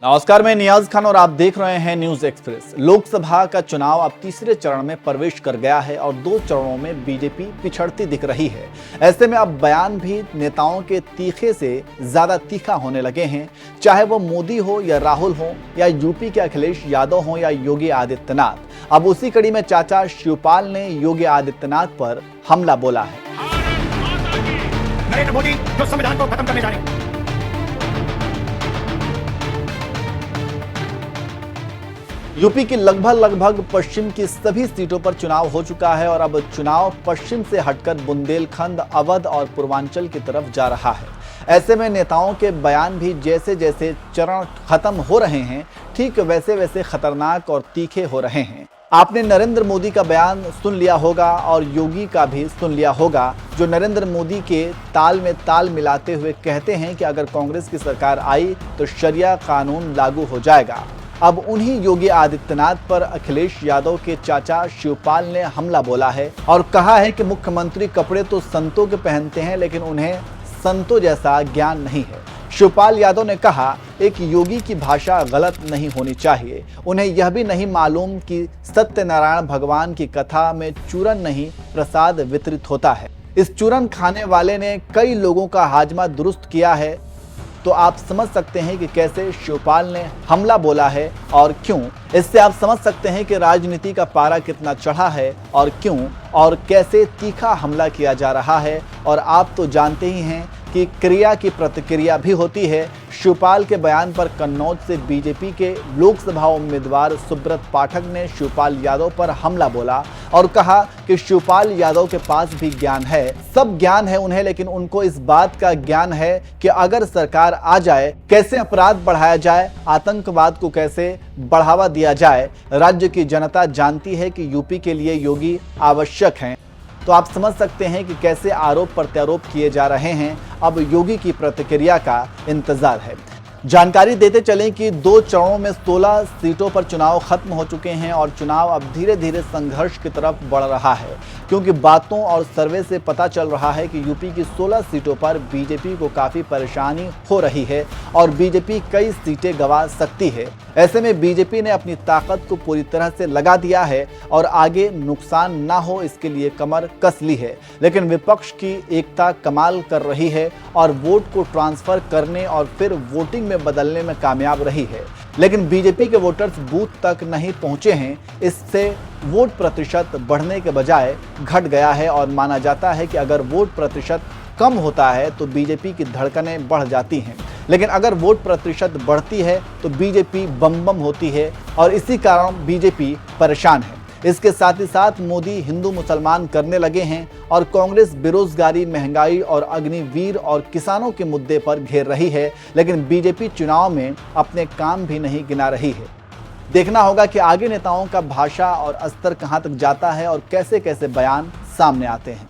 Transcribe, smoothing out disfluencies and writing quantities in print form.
नमस्कार, मैं नियाज खान और आप देख रहे हैं न्यूज एक्सप्रेस। लोकसभा का चुनाव अब तीसरे चरण में प्रवेश कर गया है और 2 चरणों में बीजेपी पिछड़ती दिख रही है। ऐसे में अब बयान भी नेताओं के तीखे से ज्यादा तीखा होने लगे हैं, चाहे वो मोदी हो या राहुल हो या यूपी के अखिलेश यादव हो या योगी आदित्यनाथ। अब उसी कड़ी में चाचा शिवपाल ने योगी आदित्यनाथ पर हमला बोला है। नरेंद्र मोदी जो संविधान को खत्म करने जा रहे हैं। यूपी की लगभग पश्चिम की सभी सीटों पर चुनाव हो चुका है और अब चुनाव पश्चिम से हटकर बुंदेलखंड, अवध और पूर्वांचल की तरफ जा रहा है। ऐसे में नेताओं के बयान भी जैसे जैसे चरण खत्म हो रहे हैं, ठीक वैसे वैसे खतरनाक और तीखे हो रहे हैं। आपने नरेंद्र मोदी का बयान सुन लिया होगा और योगी का भी सुन लिया होगा, जो नरेंद्र मोदी के ताल में ताल मिलाते हुए कहते हैं कि अगर कांग्रेस की सरकार आई तो शरिया कानून लागू हो जाएगा। अब उन्हीं योगी आदित्यनाथ पर अखिलेश यादव के चाचा शिवपाल ने हमला बोला है और कहा है कि मुख्यमंत्री कपड़े तो संतों के पहनते हैं, लेकिन उन्हें संतों जैसा ज्ञान नहीं है। शिवपाल यादव ने कहा, एक योगी की भाषा गलत नहीं होनी चाहिए। उन्हें यह भी नहीं मालूम कि सत्यनारायण भगवान की कथा में चूरन नहीं प्रसाद वितरित होता है। इस चूरन खाने वाले ने कई लोगों का हाजमा दुरुस्त किया है। तो आप समझ सकते हैं कि कैसे शिवपाल ने हमला बोला है और क्यों। इससे आप समझ सकते हैं कि राजनीति का पारा कितना चढ़ा है और क्यों और कैसे तीखा हमला किया जा रहा है। और आप तो जानते ही हैं कि क्रिया की प्रतिक्रिया भी होती है। शिवपाल के बयान पर कन्नौज से बीजेपी के लोकसभा उम्मीदवार सुब्रत पाठक ने शिवपाल यादव पर हमला बोला और कहा कि शिवपाल यादव के पास भी ज्ञान है, सब ज्ञान है उन्हें, लेकिन उनको इस बात का ज्ञान है कि अगर सरकार आ जाए कैसे अपराध बढ़ाया जाए, आतंकवाद को कैसे बढ़ावा दिया जाए। राज्य की जनता जानती है कि यूपी के लिए योगी आवश्यक हैं। तो आप समझ सकते हैं कि कैसे आरोप प्रत्यारोप किए जा रहे हैं। अब योगी की प्रतिक्रिया का इंतजार है। जानकारी देते चलें कि 2 चरणों में 16 सीटों पर चुनाव खत्म हो चुके हैं और चुनाव अब धीरे धीरे संघर्ष की तरफ बढ़ रहा है, क्योंकि बातों और सर्वे से पता चल रहा है कि यूपी की 16 सीटों पर बीजेपी को काफी परेशानी हो रही है और बीजेपी कई सीटें गंवा सकती है। ऐसे में बीजेपी ने अपनी ताकत को पूरी तरह से लगा दिया है और आगे नुकसान ना हो इसके लिए कमर कस ली है। लेकिन विपक्ष की एकता कमाल कर रही है और वोट को ट्रांसफर करने और फिर वोटिंग में बदलने में कामयाब रही है। लेकिन बीजेपी के वोटर्स बूथ तक नहीं पहुंचे हैं। इससे वोट प्रतिशत बढ़ने के बजाय घट गया है और माना जाता है कि अगर वोट प्रतिशत कम होता है तो बीजेपी की धड़कनें बढ़ जाती हैं, लेकिन अगर वोट प्रतिशत बढ़ती है तो बीजेपी बम बम होती है और इसी कारण बीजेपी परेशान है। इसके साथ ही साथ मोदी हिंदू मुसलमान करने लगे हैं और कांग्रेस बेरोजगारी, महंगाई और अग्निवीर और किसानों के मुद्दे पर घेर रही है, लेकिन बीजेपी चुनाव में अपने काम भी नहीं गिना रही है। देखना होगा कि आगे नेताओं का भाषा और स्तर कहां तक जाता है और कैसे कैसे बयान सामने आते हैं।